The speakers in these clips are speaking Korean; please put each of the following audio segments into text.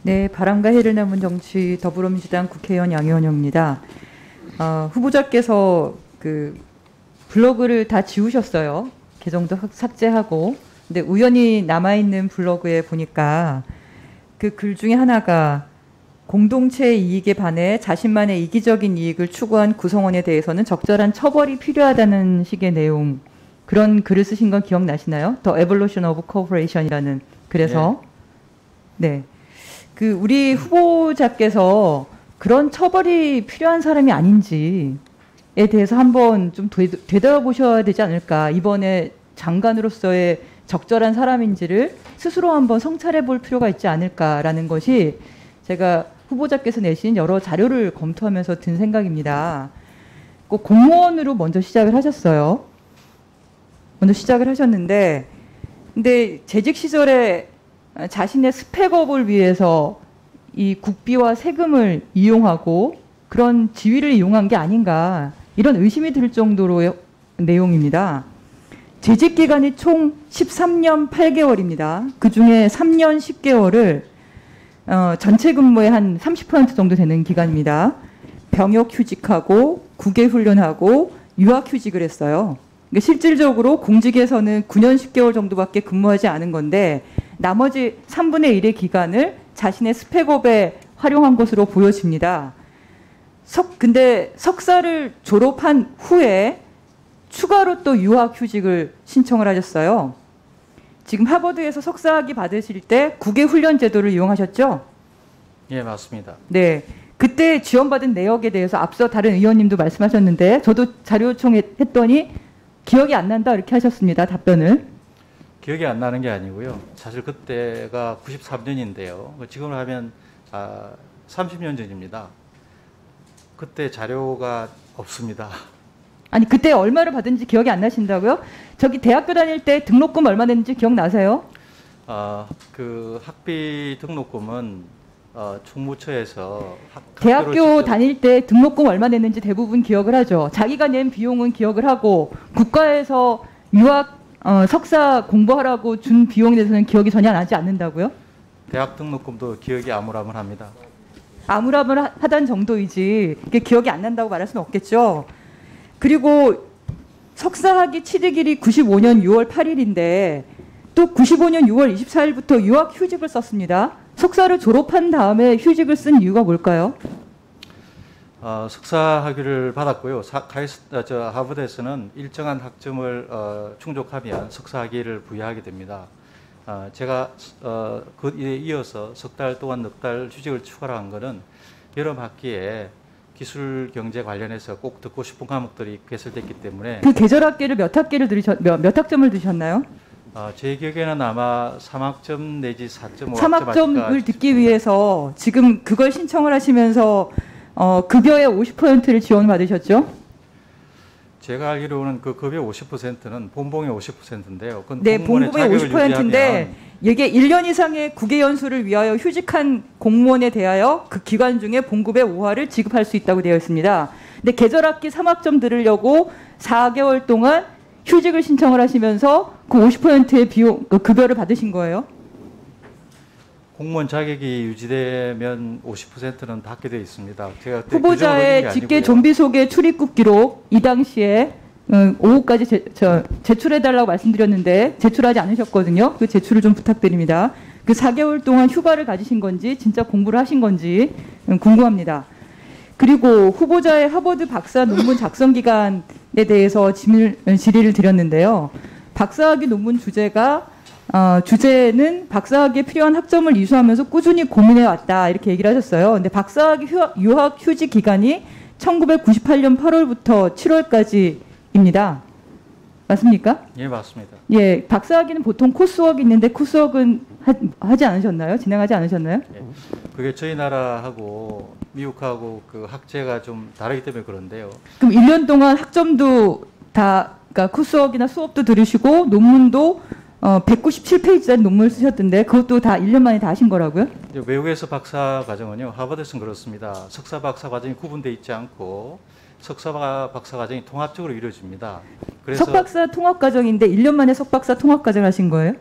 네, 바람과 해를 남은 정치 더불어민주당 국회의원 양의원입니다. 후보자께서 그 블로그를 다 지우셨어요. 계정도 삭제하고. 근데 우연히 남아있는 블로그에 보니까 그 글 중에 하나가 공동체의 이익에 반해 자신만의 이기적인 이익을 추구한 구성원에 대해서는 적절한 처벌이 필요하다는 식의 내용, 그런 글을 쓰신 건 기억나시나요? The Evolution of Cooperation이라는 글에서. 네. 그 우리 후보자께서 그런 처벌이 필요한 사람이 아닌지에 대해서 한번 좀 되돌아보셔야 되지 않을까. 이번에 장관으로서의 적절한 사람인지를 스스로 한번 성찰해 볼 필요가 있지 않을까라는 것이 제가 후보자께서 내신 여러 자료를 검토하면서 든 생각입니다. 꼭 공무원으로 먼저 시작을 하셨어요. 먼저 시작을 하셨는데, 근데 재직 시절에 자신의 스펙업을 위해서 이 국비와 세금을 이용하고 그런 지위를 이용한 게 아닌가, 이런 의심이 들 정도로의 내용입니다. 재직 기간이 총 13년 8개월입니다. 그중에 3년 10개월을 전체 근무의 한 30% 정도 되는 기간입니다. 병역 휴직하고 국외 훈련하고 유학 휴직을 했어요. 그러니까 실질적으로 공직에서는 9년 10개월 정도밖에 근무하지 않은 건데 나머지 3분의 1의 기간을 자신의 스펙업에 활용한 것으로 보여집니다. 근데 석사를 졸업한 후에 추가로 또 유학 휴직을 신청을 하셨어요. 지금 하버드에서 석사학위 받으실 때 국외 훈련 제도를 이용하셨죠? 예, 맞습니다. 네. 그때 지원받은 내역에 대해서 앞서 다른 의원님도 말씀하셨는데 저도 자료 요청했더니 기억이 안 난다 이렇게 하셨습니다. 답변을. 기억이 안 나는 게 아니고요. 사실 그때가 93년인데요. 지금으로 하면 30년 전입니다. 그때 자료가 없습니다. 아니 그때 얼마를 받은지 기억이 안 나신다고요? 저기 대학교 다닐 때 등록금 얼마 냈는지 기억나세요? 그 학비 등록금은 총무처에서 대학교 다닐 때 등록금 얼마 냈는지 대부분 기억을 하죠. 자기가 낸 비용은 기억을 하고 국가에서 유학 석사 공부하라고 준 비용에 대해서는 기억이 전혀 나지 않는다고요? 대학 등록금도 기억이 아물아물합니다. 아물아물하단 정도이지 이게 기억이 안 난다고 말할 수는 없겠죠. 그리고 석사학위 취득일이 95년 6월 8일인데 또 95년 6월 24일부터 유학 휴직을 썼습니다. 석사를 졸업한 다음에 휴직을 쓴 이유가 뭘까요? 석사 학위를 받았고요. 하버드에서는 일정한 학점을 충족하면 석사 학위를 부여하게 됩니다. 제가 그에 이어서 석 달 동안 넉 달 휴직을 추가한 것은 여름 학기에 기술 경제 관련해서 꼭 듣고 싶은 과목들이 개설됐기 때문에. 그 계절학기를 몇 학점을 드셨나요? 제 기억에는 아마 3학점 내지 4.5학점. 3학점을 듣기 위해서 지금 그걸 신청을 하시면서 급여의 50%를 지원받으셨죠? 제가 알기로는 그 급여 50%는 본봉의 50%인데요. 네, 본봉의 50%인데 이게 1년 이상의 국외 연수를 위하여 휴직한 공무원에 대하여 그 기간 중에 봉급의 5화를 지급할 수 있다고 되어 있습니다. 근데 계절학기 3학점 들으려고 4개월 동안 휴직을 신청을 하시면서 그 50%의 비용, 그 급여를 받으신 거예요? 공무원 자격이 유지되면 50%는 받게 되어 있습니다. 제가 후보자의 직계 좀비 소개 출입국 기록 이 당시에 오후까지 제출해달라고 말씀드렸는데 제출하지 않으셨거든요. 그 제출을 좀 부탁드립니다. 그 4개월 동안 휴가를 가지신 건지 진짜 공부를 하신 건지 궁금합니다. 그리고 후보자의 하버드 박사 논문 작성 기간에 대해서 질의를 드렸는데요. 박사학위 논문 주제는 박사학위에 필요한 학점을 이수하면서 꾸준히 고민해 왔다 이렇게 얘기를 하셨어요. 근데 박사학위 유학 휴직 기간이 1998년 8월부터 7월까지입니다. 맞습니까? 예, 맞습니다. 예, 박사학위는 보통 코스웍이 있는데 코스웍은 하지 않으셨나요? 진행하지 않으셨나요? 예, 그게 저희 나라하고 미국하고 그 학제가 좀 다르기 때문에 그런데요. 그럼 1년 동안 학점도 다, 그러니까 코스웍이나 수업도 들으시고 논문도 197페이지짜리 논문을 쓰셨던데 그것도 다 1년 만에 다 하신 거라고요? 외국에서 박사 과정은요. 하버드에서는 그렇습니다. 석사 박사 과정이 구분되어 있지 않고 석사 박사 과정이 통합적으로 이루어집니다. 그래서 석박사 통합 과정인데 1년 만에 석박사 통합 과정을 하신 거예요?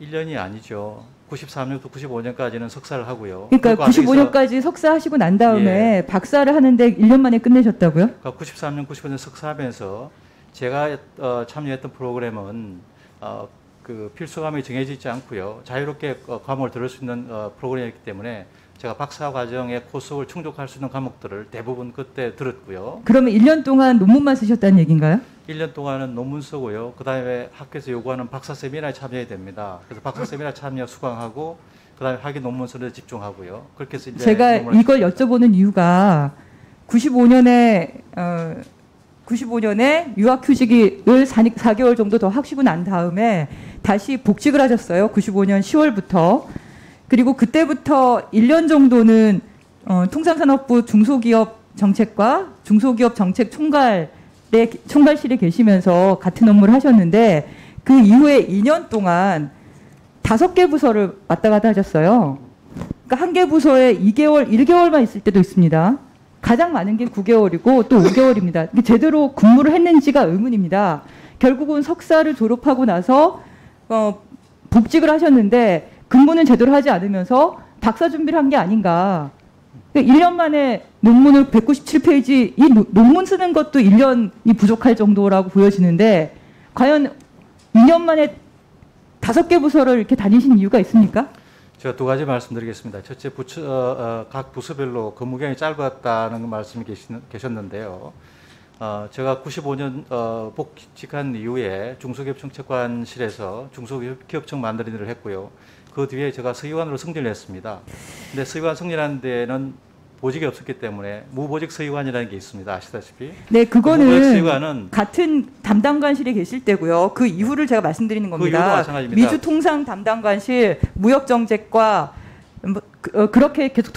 1년이 아니죠. 93년부터 95년까지는 석사를 하고요. 그러니까 그 과정에서 95년까지 석사하시고 난 다음에 박사를 하는데 1년 만에 끝내셨다고요? 그러니까 93년, 95년 석사하면서 제가 참여했던 프로그램은 그 필수 과목이 정해져 있지 않고요. 자유롭게 과목을 들을 수 있는 프로그램이었기 때문에 제가 박사 과정의 코스를 충족할 수 있는 과목들을 대부분 그때 들었고요. 그러면 1년 동안 논문만 쓰셨다는 얘기인가요? 1년 동안은 논문 쓰고요. 그 다음에 학교에서 요구하는 박사 세미나에 참여해야 됩니다. 그래서 박사 세미나 참여 수강하고 그 다음에 학위 논문 쓰는 데 집중하고요. 그렇게 해서 이제 제가 이걸 여쭤보는 이유가 95년에 유학휴직을 4개월 정도 더 하시고 난 다음에 다시 복직을 하셨어요. 95년 10월부터. 그리고 그때부터 1년 정도는 통상산업부 중소기업 정책과 중소기업 정책 총괄실에 계시면서 같은 업무를 하셨는데 그 이후에 2년 동안 5개 부서를 왔다 갔다 하셨어요. 그러니까 한 개 부서에 2개월, 1개월만 있을 때도 있습니다. 가장 많은 게 9개월이고 또 5개월입니다. 제대로 근무를 했는지가 의문입니다. 결국은 석사를 졸업하고 나서 복직을 하셨는데 근무는 제대로 하지 않으면서 박사 준비를 한 게 아닌가. 1년 만에 논문을 197페이지, 이 논문 쓰는 것도 1년이 부족할 정도라고 보여지는데 과연 2년 만에 5개 부서를 이렇게 다니신 이유가 있습니까? 제가 두 가지 말씀드리겠습니다. 첫째, 각 부서별로 근무기간이 짧았다는 말씀이 계셨는데요. 제가 95년 복직한 이후에 중소기업 정책관실에서 중소기업청 만드는 일을 했고요. 그 뒤에 제가 서기관으로 승진을 했습니다. 근데 서기관 승진하는 데는 보직이 없었기 때문에 무보직 서기관이라는 게 있습니다. 아시다시피. 네, 그거는 서기관은 같은 담당관실에 계실 때고요. 그 이후를 제가 말씀드리는 겁니다. 그 이후도 마찬가지입니다. 미주통상 담당관실, 무역정책과 그렇게 계속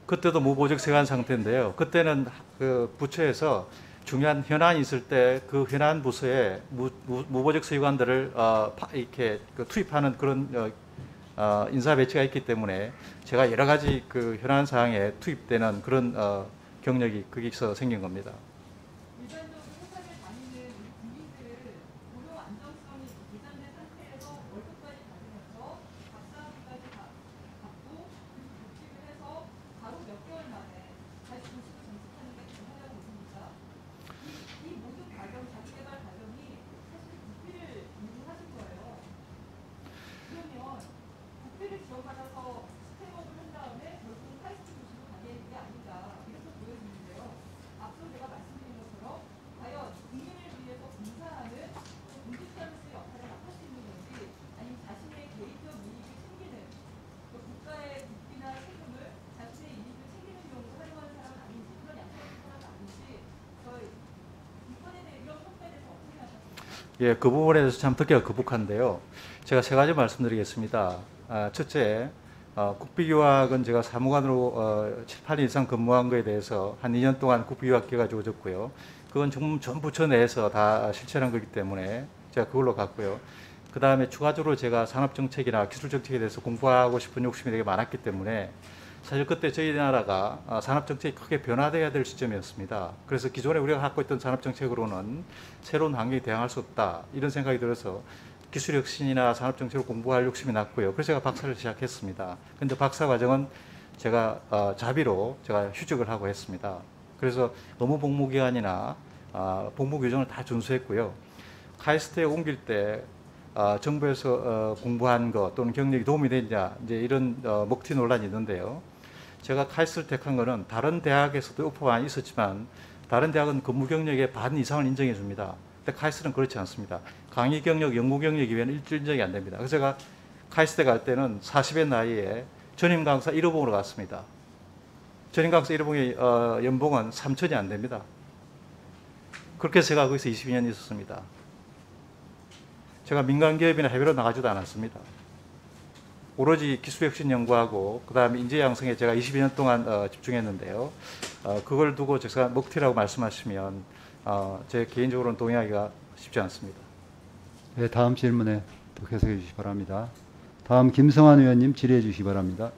그때도 무보직 서기관 상태인데요. 그때는 그 부처에서 중요한 현안이 있을 때 그 현안 부서에 무보직 서기관들을 이렇게 투입하는 그런 인사 배치가 있기 때문에 제가 여러 가지 그 현안 사항에 투입되는 그런 경력이 거기서 생긴 겁니다. 일반적으로 회사를 다니는 국민들은 고용 안정성이 보장된 상태에서 월급까지 받으면서 박사학위까지 받고 복직을 해서 바로 몇 개월 만에 다시 도시로 정착하는 게 가능하다고 보십니까? 이 모든 과정, 자기개발 과정이 사실 국비를 요구하신 거예요. 그러면 국비를 지원받아서 스텝업을 한 다음에 결국 카이스트 도시로 가게 되는 게 아닌가 이렇게 보여지는데요. 앞서 제가 말씀드린 것처럼 과연 국민을 위해서 봉사하는 공직자로서의 역할을 맡을 수 있는 건지 아니면 자신의 개인적 이익을 챙기는 또 국가의 국비나 세금을 자신의 이익을 챙기는 용으로 활용하는 사람은 아닌지 그런 양쪽의 사람은 아닌지 저희 이번에 이런 평가에 대해서 어떻게 생각하십니까? 예, 그 부분에 대해서 참 듣기가 거북한데요. 제가 세 가지 말씀드리겠습니다. 첫째, 국비유학은 제가 사무관으로 7, 8년 이상 근무한 거에 대해서 한 2년 동안 국비유학기가 주어졌고요. 그건 전 부처 내에서 다 실천한 거기 때문에 제가 그걸로 갔고요. 그 다음에 추가적으로 제가 산업정책이나 기술정책에 대해서 공부하고 싶은 욕심이 되게 많았기 때문에 사실 그때 저희 나라가 산업정책이 크게 변화돼야 될 시점이었습니다. 그래서 기존에 우리가 갖고 있던 산업정책으로는 새로운 환경에 대항할 수 없다 이런 생각이 들어서 기술혁신이나 산업정책을 공부할 욕심이 났고요. 그래서 제가 박사를 시작했습니다. 그런데 박사 과정은 제가 자비로 제가 휴직을 하고 했습니다. 그래서 업무 복무기간이나 복무 규정을 다 준수했고요. 카이스트에 옮길 때 정부에서 공부한 것 또는 경력이 도움이 되냐 이제 이런 먹튀 논란이 있는데요. 제가 카이스트를 택한 거는 다른 대학에서도 오퍼가 많이 있었지만 다른 대학은 근무 경력의 반 이상을 인정해 줍니다. 근데 카이스트는 그렇지 않습니다. 강의 경력, 연구 경력이 외에는 일주 인정이 안 됩니다. 그래서 제가 카이스트 갈 때는 40의 나이에 전임 강사 1호봉으로 갔습니다. 전임 강사 1호봉의 연봉은 3천이 안 됩니다. 그렇게 해서 제가 거기서 22년 있었습니다. 제가 민간기업이나 해외로 나가지도 않았습니다. 오로지 기술혁신 연구하고 그 다음에 인재 양성에 제가 22년 동안 집중했는데요. 그걸 두고 제가 먹튀라고 말씀하시면 제 개인적으로는 동의하기가 쉽지 않습니다. 네, 다음 질문에 또 계속해 주시기 바랍니다. 다음 김성환 의원님 질의해 주시기 바랍니다.